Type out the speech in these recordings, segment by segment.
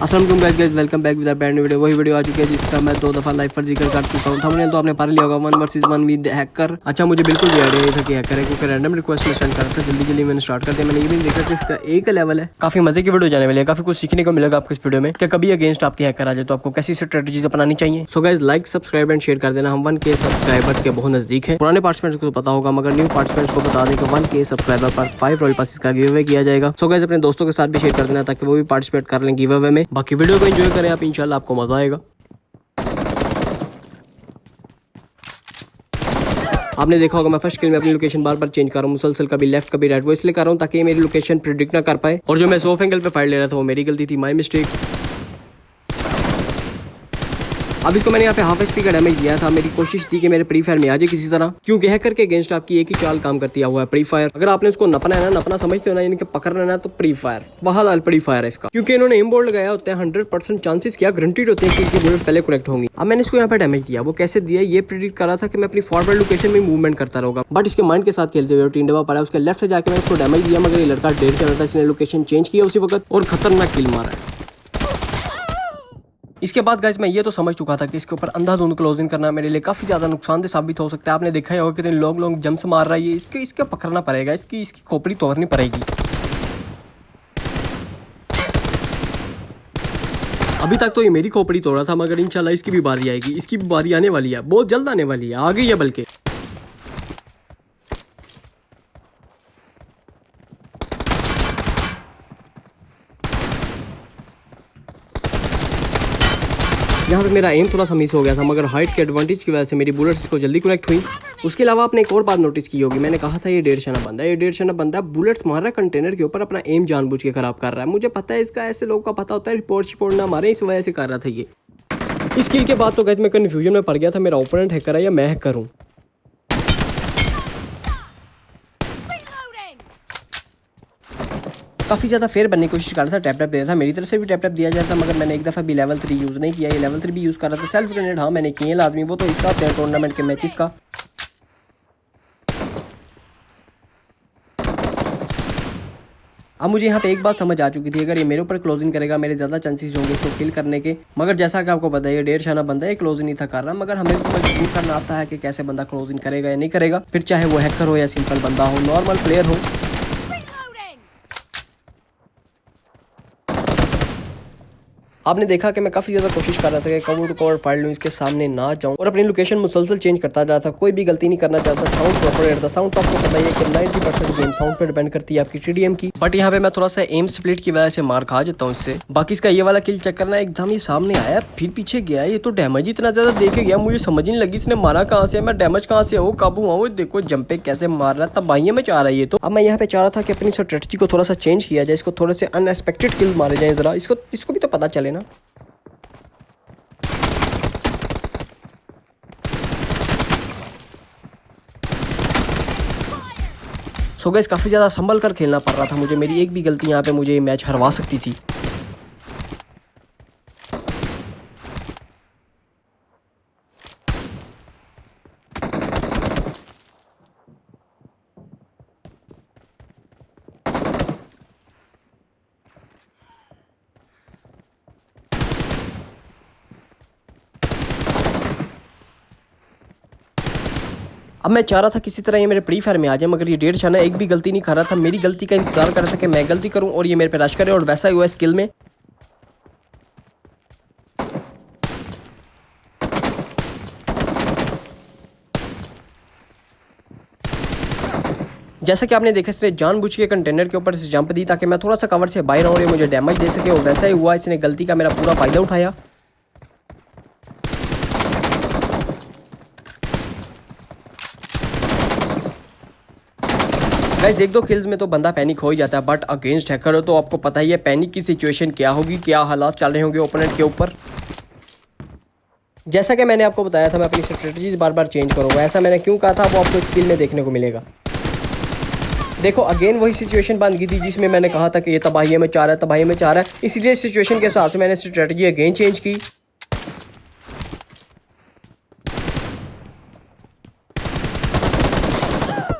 अस्सलाम guys, welcome back with a brand new video. वही video आ चुकी है जिसका मैं 2 दफा लाइव पर जिक्र कर चुका हूं। थंबनेल तो आपने पढ़ लिया होगा, 1 वर्सेस 1 विद हैकर। अच्छा, मुझे बिल्कुल भी आइडिया नहीं था कि हैकर है, क्योंकि रैंडम रिक्वेस्ट में सेंड कर रहा था। जल्दी मैंने स्टार्ट कर दिया। मैंने ये भी देखा कि इसका एक लेवल है। काफी मजे की वीडियो जाने वाली है, काफी कुछ सीखने को मिलेगा आपको इस वीडियो में कि कभी अगेंस्ट आपके हैकर आ जाए तो आपको कैसी स्ट्रेटेजीज अपनानी चाहिए। So guys, like subscribe and share कर देना। हम 1K सब्सक्राइबर्स के बहुत नजदीक है। पुराने पार्टिसिपेंट्स को तो पता होगा, मगर न्यू पार्टिसिपेंट्स को बता दें कि 1K सब्सक्राइबर पर 5 रॉयल पासेस का गिव अवे किया जाएगा। सो गाइस, अपने दोस्तों के साथ भी शेयर कर देना ताकि वो भी पार्टिसिपेट कर लें गिव अवे में। बाकी वीडियो को एंजॉय करें आप, इंशाल्लाह आपको मजा आएगा। आपने देखा होगा मैं फर्स्ट किल में अपनी लोकेशन बार बार चेंज कर रहा हूँ, मुसलसल कभी लेफ्ट कभी राइट। वो इसलिए कर रहा हूँ ताकि मेरी लोकेशन प्रिडिक्ट ना कर पाए। और जो मैं सॉफ एंगल पे फाइट ले रहा था वो मेरी गलती थी, माय मिस्टेक। अब इसको मैंने यहाँ पे हाफ HP का डैमेज दिया था। मेरी कोशिश थी कि मेरे प्री फायर में आ जाए किसी तरह, क्योंकि हैकर के अगेंस्ट आपकी एक ही चाल काम करती हुआ है, प्री फायर। अगर आपने उसको नपना है ना, नपना समझते हो ना, यानी कि पकड़ना है, तो प्री फायर बहाल प्री फायर है इसका। क्योंकि इन्होंने एम बोर्ड लगाया होता है, 100% चांसेस क्या गारंटीड होते हैं कि बुलेट पहले कनेक्ट होंगी। अब मैंने इसको यहाँ पे डैमेज दिया। वो कैसे दिया, ये प्रेडिक्ट कर रहा था कि मैं अपनी फॉरवर्ड लोकेशन में मूवमेंट करता रहूंगा, बट इसके माइंड के साथ खेलते हुए टीम डबा पड़ा, उसके लेफ्ट से जाकर मैंने इसको डैमेज दिया। मगर ये लड़का डेढ़ चल रहा था, इसने लोकेशन चेंज किया उसी वक्त और खतरनाक किल मारा है। इसके बाद गाइस मैं ये तो समझ चुका था कि इसके ऊपर अंधाधुंध क्लोजिंग करना मेरे लिए काफी ज्यादा नुकसानदेह साबित हो सकता है। आपने देखा ही होगा कितने लोग जंप्स मार रहा है। इसके पकड़ना पड़ेगा, इसकी खोपड़ी तोड़नी पड़ेगी। अभी तक तो ये मेरी खोपड़ी तोड़ा था, मगर इंशाल्लाह इसकी भी बारी आएगी। इसकी भी बारी आने वाली है, बहुत जल्द आने वाली है, आ गई है बल्कि। यहाँ पे मेरा एम थोड़ा सा मिस हो गया था, मगर हाइट के एडवांटेज की वजह से मेरी बुलेट्स को जल्दी कनेक्ट हुई। उसके अलावा आपने एक और बात नोटिस की होगी, मैंने कहा था ये 1.5 बंदा है। ये 1.5 बंदा बुलेट्स मार रहा है कंटेनर के ऊपर, अपना एम जानबूझ के खराब कर रहा है। मुझे पता है इसका, ऐसे लोगों का पता होता है रिपोर्ट ना मारे, इस वजह से कर रहा था ये। इस किल के बाद तो गाइस मैं कंफ्यूजन में पड़ गया था, मेरा ओपोनेंट हैकर है या मैं हैकर हूँ। काफ़ी ज़्यादा फेयर बनने की कोशिश कर रहा था, टैप दिया था, मेरी तरफ से भी टैप दिया जाता, मगर मैंने एक दफ़ा भी लेवल 3 यूज़ नहीं किया। ये लेवल 3 भी यूज़ कर रहा था। सेल्फ ग्रेनेड हाँ मैंने किए लाजमी, वो तो हिस्सा होते हैं टूर्नामेंट के मैचेस का। अब मुझे यहाँ पे एक बात समझ आ चुकी थी, अगर ये मेरे ऊपर क्लोजिंग करेगा मेरे ज़्यादा चांसेस होंगे इसको किल करने के। मगर जैसा कि आपको पता है ये 1.5 बंदा है, क्लोजिंग नहीं था कर रहा, मगर हमें तो मजबूर करना आता है कि कैसे बंदा क्लोजिंग करेगा या नहीं करेगा, फिर चाहे वो हैकर हो या सिंपल बंदा हो, नॉर्मल प्लेयर हो। आपने देखा कि मैं काफ़ी ज़्यादा कोशिश कर रहा था कि कवर टू कवर फाइट लूँ, इसके सामने ना जाऊँ, और अपनी लोकेशन मुसलसल चेंज करता जा रहा था, कोई भी गलती नहीं करना चाहता। साउंड प्रॉपर रहता, साउंड तो आपको पता ही है कि 90% गेम साउंड पर डिपेंड करती है आपकी TDM की। बट यहाँ पे मैं थोड़ा सा एम स्प्लिट की वजह से मार खा जाता हूँ इससे। बाकी इसका ये वाला किल चेक करना, एकदम ये सामने आया फिर पीछे गया, ये तो डैमेज इतना ज़्यादा देके गया, मुझे समझ नहीं लगी इसने मारा कहाँ से, मैं डैमेज कहाँ से हो काबू हुआ। वो देखो जंपे कैसे मार रहा था, तबाहियों में चाह रहा है ये तो। अब मैं यहाँ पे चाह रहा था कि अपनी स्ट्रेटजी को थोड़ा सा चेंज किया जाए, इसको थोड़े से अनएक्सपेक्टेड किल मारे जाए जरा, इसको भी तो पता चले ना। सो गाइस काफ़ी ज़्यादा संभल कर खेलना पड़ रहा था मुझे, मेरी एक भी गलती यहाँ पे मुझे ये मैच हरवा सकती थी। अब मैं चाह रहा था किसी तरह ये मेरे प्री फायर में आ जाए, मगर ये 1.5 एक भी गलती नहीं कर रहा था, मेरी गलती का इंतजार कर रहा था कि मैं गलती करूं और ये मेरे पे रश करे, और वैसा ही हुआ स्किल में। जैसा कि आपने देखा, इसने जानबूझ के कंटेनर के ऊपर से जंप दी ताकि मैं थोड़ा सा कवर से बाहर आऊं और ये मुझे डैमेज दे सके, और वैसा ही हुआ। इसने गलती का मेरा पूरा फायदा उठाया। गाइस 1-2 किल्स में तो बंदा पैनिक हो ही जाता है, बट अगेंस्ट हैकर हो तो आपको पता ही है पैनिक की सिचुएशन क्या होगी, क्या हालात चल रहे होंगे ओपोनेंट के ऊपर। जैसा कि मैंने आपको बताया था मैं अपनी स्ट्रेटजीज बार बार चेंज करूँगा, ऐसा मैंने क्यों कहा था वो आपको स्किल में देखने को मिलेगा। देखो अगेन वही सिचुएशन बन गई थी जिसमें मैंने कहा था कि ये तबाही में चाह रहा है, तबाही में चाह रहा है। इसीलिए सिचुएशन के हिसाब से मैंने स्ट्रेटजी अगेन चेंज की।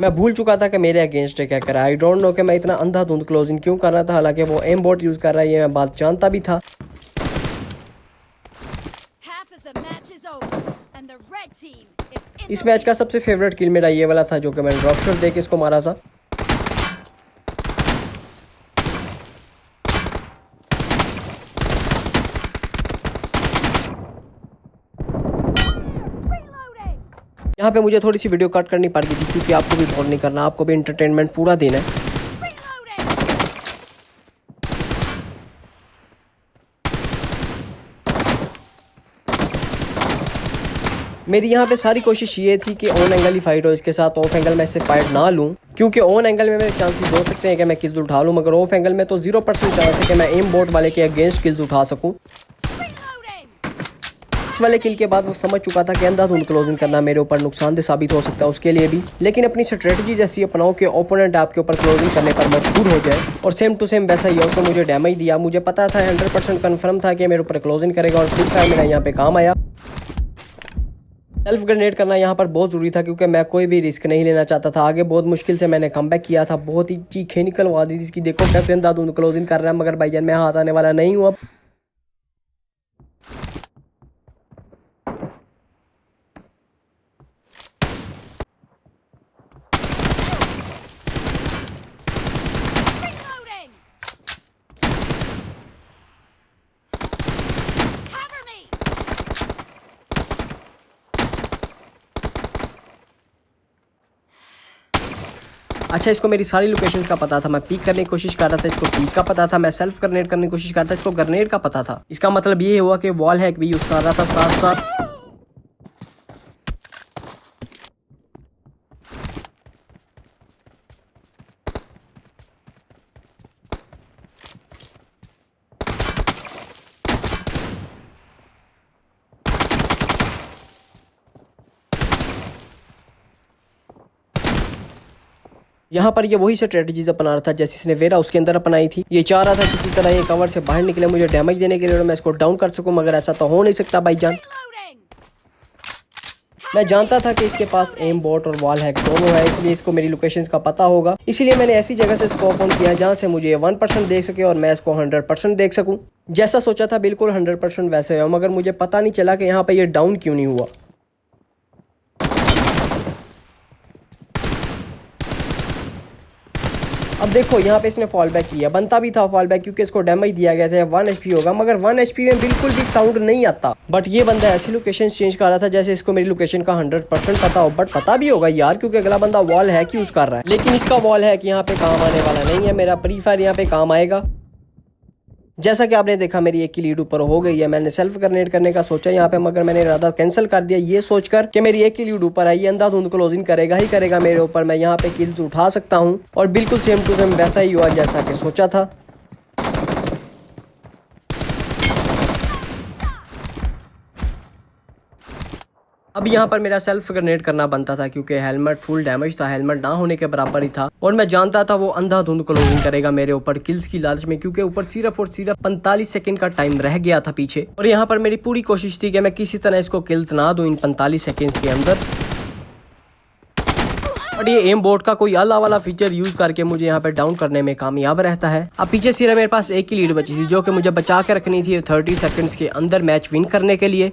मैं भूल चुका था कि मेरे अगेंस्ट क्या कर रहा है। आई डोंट नो कि मैं इतना अंधाधुंध क्लोजिंग क्यों कर रहा था, हालांकि वो एम बोट यूज़ कर रहा है ये मैं बात जानता भी था। इस मैच का सबसे फेवरेट किल मेरा ये वाला था जो कि मैंने ड्रॉप शॉट देके इसको मारा था। यहाँ पे मुझे थोड़ी सी वीडियो कट करनी पड़ गई थी क्योंकि आपको भी बोर नहीं करना, आपको भी एंटरटेनमेंट पूरा देना है। मेरी यहाँ पे सारी कोशिश ये थी कि ऑन एंगल ही फाइट हो इसके साथ, ऑफ एंगल में इससे फाइट ना लूँ क्योंकि ऑन एंगल में मेरे चांसेस हो सकते हैं कि मैं किल्स उठा लूँ, मगर ऑफ एंगल में तो 0% चांस है कि मैं एम बोट वाले के अगेंस्ट किल्स उठा सकूँ। इस वाले किल के बाद वो समझ चुका था कि अंधाधुंध क्लोजिंग करना मेरे ऊपर नुकसानदेह साबित हो सकता है उसके लिए भी, लेकिन अपनी स्ट्रेटजीज ऐसी अपनाओ कि ओपोनेंट आपके ऊपर क्लोजिंग करने पर मजबूर हो जाए। और सेम टू सेम वैसा ही है, उसने मुझे डैमेज दिया। मुझे पता था 100% कन्फर्म था कि मेरे ऊपर क्लोजिंग करेगा और फ्री फायर मेरा यहाँ पे काम आया। सेल्फ ग्रेनेड करना यहाँ पर बहुत ज़रूरी था क्योंकि मैं कोई भी रिस्क नहीं लेना चाहता था। आगे बहुत मुश्किल से मैंने कमबैक किया था, बहुत ही चीखें निकलवा दी थी इसकी, देखो कैसे अंधाधुंध क्लोजिंग कर रहा है, मगर भाईजान मैं हाथ आने वाला नहीं हूँ अब। अच्छा, इसको मेरी सारी लोकेशंस का पता था। मैं पीक करने की कोशिश कर रहा था, इसको पीक का पता था। मैं सेल्फ ग्रेनेड करने की कोशिश कर रहा था, इसको ग्रेनेड का पता था। इसका मतलब ये हुआ कि वॉल हैक भी यूज कर रहा था साथ साथ। यहाँ पर ये वही स्ट्रेटजीज अपना रहा था जैसे इसने वेरा उसके अंदर अपनाई थी। ये चाह रहा था किसी तरह ये कवर से बाहर निकले मुझे डैमेज देने के लिए और मैं इसको डाउन कर सकूं, मगर ऐसा तो हो नहीं सकता भाईजान। मैं जानता था कि इसके पास एम बोट और वॉल हैक दोनों है, इसलिए इसको मेरी लोकेशंस का पता होगा। इसीलिए मैंने ऐसी जगह से स्कोप ऑन किया जहाँ से मुझे 1% देख सके और मैं इसको 100% देख सकूं। जैसा सोचा था बिल्कुल 100% वैसे है, मगर मुझे पता नहीं चला कि यहाँ पे ये डाउन क्यों नहीं हुआ। अब देखो यहाँ पे इसने फॉल बैक किया, बनता भी था फॉल बैक क्योंकि इसको डैमेज दिया गया था। 1 HP होगा, मगर 1 HP में बिल्कुल भी साउंड नहीं आता। बट ये बंदा ऐसी लोकेशन चेंज कर रहा था जैसे इसको मेरी लोकेशन का 100% पता हो। बट पता भी होगा यार क्योंकि अगला बंदा वॉल हैक यूज कर रहा है, लेकिन इसका वॉल हैक यहाँ पे काम आने वाला नहीं है। मेरा फ्री फायर यहाँ पे काम आएगा। जैसा कि आपने देखा मेरी एक की लीड ऊपर हो गई है। मैंने सेल्फ ग्रेनेड करने का सोचा यहाँ पे, मगर मैंने इरादा कैंसिल कर दिया ये सोचकर कि मेरी एक की लीड ऊपर आई, अंधाधुंध क्लोजिंग करेगा ही करेगा मेरे ऊपर, मैं यहाँ पे किल्स उठा सकता हूँ। और बिल्कुल सेम टू सेम वैसा ही हुआ जैसा कि सोचा था। अब यहाँ पर मेरा सेल्फ ग्रेनेड करना बनता था क्योंकि हेलमेट फुल डैमेज था, हेलमेट ना होने के बराबर ही था और मैं जानता था वो अंधाधुंध क्लोजिंग करेगा मेरे ऊपर किल्स की लालच में, क्योंकि ऊपर सिर्फ और सिर्फ 45 सेकंड का टाइम रह गया था पीछे। और यहाँ पर मेरी पूरी कोशिश थी कि मैं किसी तरह इसको किल्स ना दूं इन 45 सेकंड के अंदर। और ये एम बोट का कोई अल्लाह वाला फीचर यूज करके मुझे यहाँ पे डाउन करने में कामयाब रहता है। अब पीछे सिर्फ मेरे पास एक ही लीड बची थी जो कि मुझे बचा के रखनी थी 30 सेकंड्स के अंदर मैच विन करने के लिए।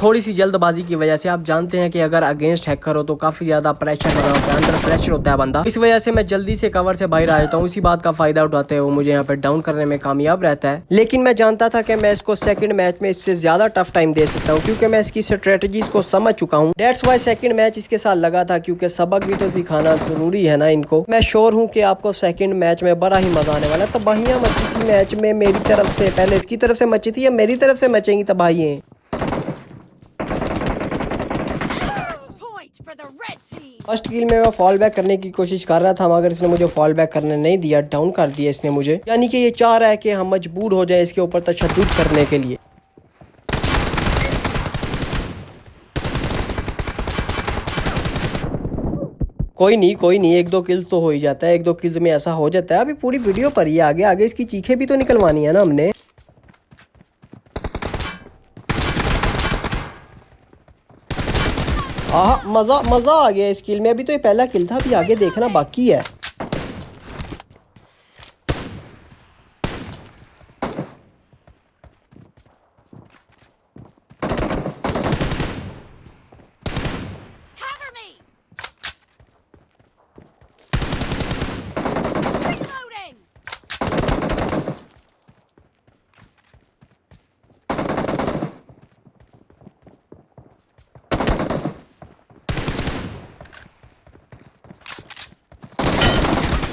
थोड़ी सी जल्दबाजी की वजह से आप जानते हैं कि अगर अगेंस्ट हैकर हो तो काफी ज्यादा प्रेशर बना होता है, अंदर प्रेशर होता है बंदा। इस वजह से मैं जल्दी से कवर से बाहर आ जाता हूँ। इसी बात का फायदा उठाते हुए वो मुझे यहाँ पे डाउन करने में कामयाब रहता है। लेकिन मैं जानता था कि मैं इसको सेकंड मैच में इससे ज्यादा टफ टाइम दे सकता हूँ क्योंकि मैं इसकी स्ट्रेटजीज को समझ चुका हूँ। डेट्स वाई सेकंड मैच इसके साथ लगा था क्योंकि सबक भी तो सिखाना जरूरी है ना इनको। मैं श्योर हूँ कि आपको सेकंड मैच में बड़ा ही मजा आने वाला है। तबाहियां मची थी मैच में मेरी तरफ से, पहले इसकी तरफ से मची थी या मेरी तरफ से मचेंगी तबाहियां। फर्स्ट किल में मैं फॉल बैक करने की कोशिश कर रहा था, मगर इसने मुझे फॉल बैक करने नहीं दिया, डाउन कर दिया इसने मुझे। यानी कि ये चाह रहा है कि हम मजबूर हो जाए इसके ऊपर तशद्दुद करने के लिए। कोई नहीं 1-2 किल्स तो हो ही जाता है, 1-2 किल्स में ऐसा हो जाता है। अभी पूरी वीडियो पर ही आगे आगे इसकी चीखें भी तो निकलवानी है ना हमने। मजा आ गया इस किल में। अभी तो ये पहला किल था, अभी आगे देखना बाकी है।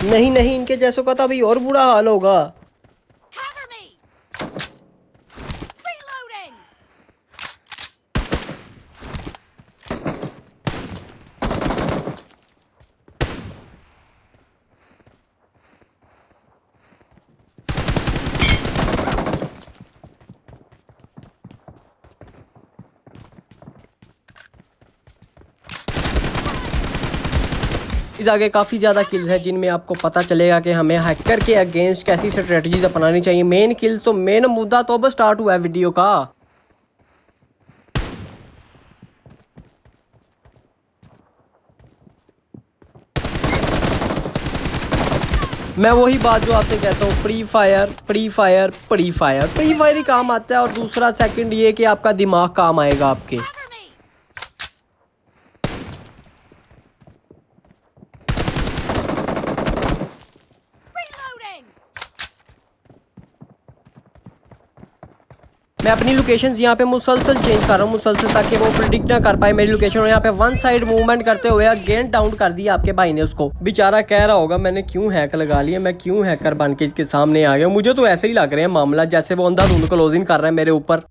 नहीं नहीं, इनके जैसों का तो अभी और बुरा हाल होगा। इस आगे काफ़ी ज़्यादा किल्स हैं जिनमें आपको पता चलेगा कि हमें हैकर के अगेंस्ट कैसी स्ट्रेटजीज अपनानी चाहिए। मेन किल्स तो मेन मुद्दा तो अब स्टार्ट हुआ है वीडियो का। मैं वही बात जो आपसे कहता हूँ, Free Fire Free Fire Free Fire Free Fire ही काम आता है। और दूसरा सेकंड ये कि आपका दिमाग काम आएगा आपके। मैं अपनी लोकेशंस यहाँ पे मुसलसल चेंज कर रहा हूँ, मुसलसल, ताकि वो प्रिडिक्ट ना कर पाए मेरी लोकेशन। और यहाँ पे वन साइड मूवमेंट करते हुए अगेन डाउन कर दिया आपके भाई ने उसको। बेचारा कह रहा होगा मैंने क्यों हैक लगा लिया, मैं क्यों हैकर बन के इसके सामने आ गया। मुझे तो ऐसे ही लग रहे हैं मामला जैसे वो अंधाधुंध क्लोजिंग कर रहा है मेरे ऊपर।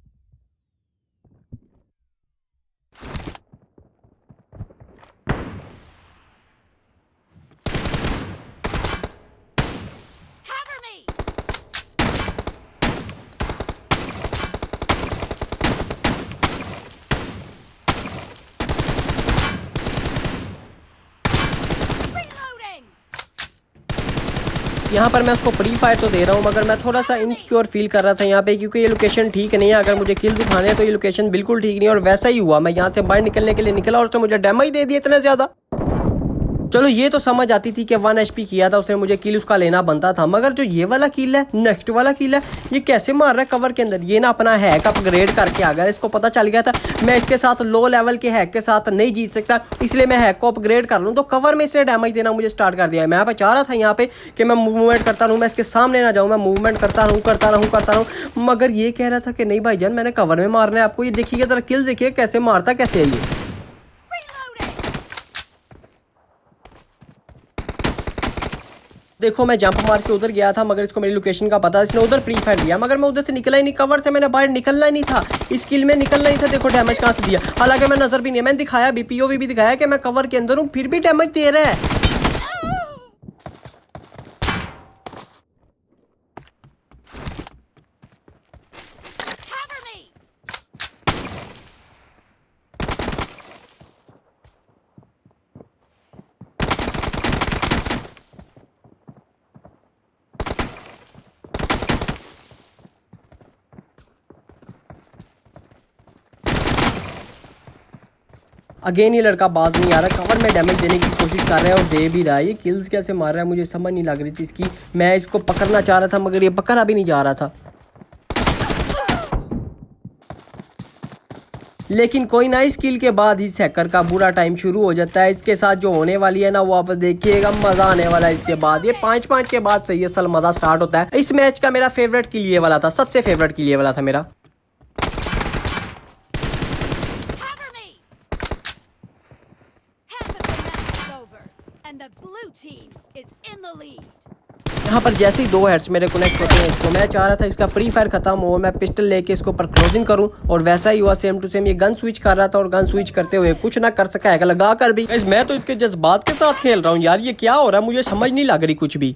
यहाँ पर मैं उसको फ्री फायर तो दे रहा हूँ, मगर मैं थोड़ा सा इनसिक्योर फील कर रहा था यहाँ पे, क्योंकि ये लोकेशन ठीक नहीं है। अगर मुझे किल उठाने हैं तो ये लोकेशन बिल्कुल ठीक नहीं है। और वैसा ही हुआ, मैं यहाँ से बाहर निकलने के लिए निकला और उसने मुझे डैमेज दे दिया इतना ज़्यादा। चलो ये तो समझ आती थी कि 1 HP किया था उसने, मुझे किल उसका लेना बनता था। मगर जो ये वाला किल है, नेक्स्ट वाला किल है, ये कैसे मार रहा है कवर के अंदर। ये ना अपना हैक अपग्रेड करके आ गया, इसको पता चल गया था मैं इसके साथ लो लेवल के हैक के साथ नहीं जीत सकता, इसलिए मैं हैक को अपग्रेड कर लूँ। तो कवर में इसने डैमेज देना मुझे स्टार्ट कर दिया है। मैं यहाँ पे चाह रहा था यहाँ पे कि मैं मूवमेंट करता रहूँ, मैं इसके सामने ना जाऊँ, मैं मूवमेंट करता रहूँ, मगर ये कह रहा था कि नहीं भाईजान मैंने कवर में मारना है आपको। ये देखिएगा जरा किल देखिए कैसे मारता, कैसे है ये। देखो मैं जंप मार के उधर गया था, मगर इसको मेरी लोकेशन का पता, इसने उधर प्री फायर दिया, मगर मैं उधर से निकला ही नहीं। कवर से मैंने बाहर निकलना ही नहीं था, इस किल में निकलना ही था। देखो डैमेज कहाँ से दिया, हालांकि मैं नजर भी नहीं है, मैंने दिखाया भी, पीओवी भी दिखाया कि मैं कवर के अंदर हूँ, फिर भी डैमेज दे रहा है। अगेन ये लड़का बाज नहीं आ रहा, कवर में डैमेज देने की कोशिश कर रहा है और दे भी रहा है। ये किल्स कैसे मार रहा है मुझे समझ नहीं लग रही थी इसकी। मैं इसको पकड़ना चाह रहा था मगर ये पकड़ा भी नहीं जा रहा था। लेकिन कोई ना, इस किल के बाद इस हैकर का बुरा टाइम शुरू हो जाता है। इसके साथ जो होने वाली है ना, वो आप देखिएगा, मजा आने वाला है इसके बाद। ये 5-5 के बाद सही असल मजा स्टार्ट होता है। इस मैच का मेरा फेवरेट किल ये वाला था, सबसे फेवरेट किल ये वाला था मेरा। यहाँ पर जैसे ही 2 हेड्स मेरे कनेक्ट होते हैं इसको, मैं चाह रहा था इसका फ्री फायर खत्म हो, मैं पिस्टल लेके इसको ऊपर क्लोजिंग करूं, और वैसा ही हुआ सेम टू सेम। ये गन स्विच कर रहा था और गन स्विच करते हुए कुछ ना कर सका है, लगा कर भी। मैं तो इसके जज्बात के साथ खेल रहा हूँ यार, ये क्या हो रहा है मुझे समझ नहीं लग रही कुछ भी,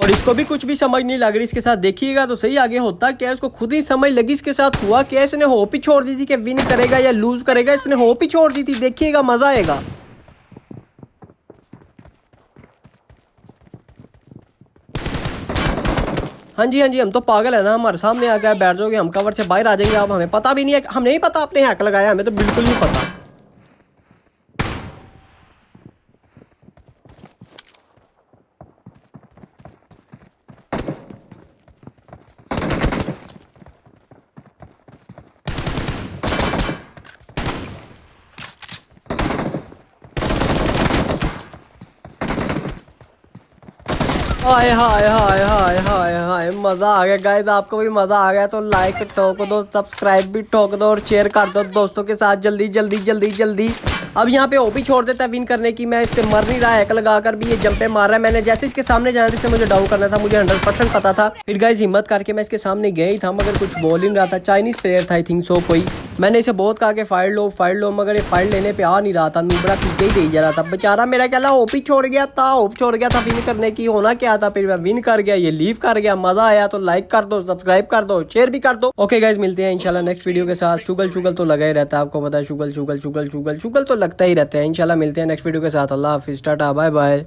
और इसको भी कुछ भी समझ नहीं लग रही इसके साथ। देखिएगा तो सही आगे होता क्या, इसको खुद ही समझ लगी इसके साथ हुआ क्या। इसने होप ही छोड़ दी थी कि विन करेगा या लूज करेगा, इसने होप ही छोड़ दी थी। देखिएगा मजा आएगा। हाँ जी हम तो पागल है ना, हमारे सामने आ गया, बैठ जाओगे, हम कवर से बाहर आ जाएंगे। अब हमें पता भी नहीं है, हमें नहीं पता आपने हैक लगाया, हमें तो बिल्कुल नहीं पता। हाय हाय हाय हाय हाय हाय, है मजा आ गया गाइस। आपको भी मजा आ गया तो लाइक ठोक दो, सब्सक्राइब भी ठोक दो और शेयर कर दो दोस्तों के साथ जल्दी जल्दी जल्दी जल्दी। अब यहाँ पे ओपी छोड़ देता है विन करने की। मैं इस पे मर नहीं रहा, हैक लगाकर भी ये जंपे मार रहा है। मैंने जैसे इसके सामने जाना था इससे मुझे डाउन करना था, मुझे 100% पता था। फिर गाइस हिम्मत करके मैं इसके सामने गया ही था, मगर कुछ बोल ही नहीं रहा था। चाइनीज प्लेयर था आई थिंक सो कोई। मैंने इसे बहुत कहा कि फाइट लो, मगर ये फाइट लेने पे आ नहीं रहा था। नूबड़ा पीछे ही दे जा रहा था बेचारा। मेरा क्या ओपी छोड़ गया था, होप छोड़ गया था विन करने की। होना क्या था, फिर मैं विन कर गया, ये लीव कर गया। मजा आया तो लाइक कर दो, सब्सक्राइब कर दो, शेयर भी कर दो। ओके गाइस, मिलते हैं इंशाल्लाह नेक्स्ट वीडियो के साथ। शुगल तो लगा ही रहता है, आपको पता है। शुगल तो लगता ही रहता है। इंशाल्लाह मिलते हैं नेक्स्ट वीडियो के साथ। अल्लाह हाफिज, टाटा, बाय बाय।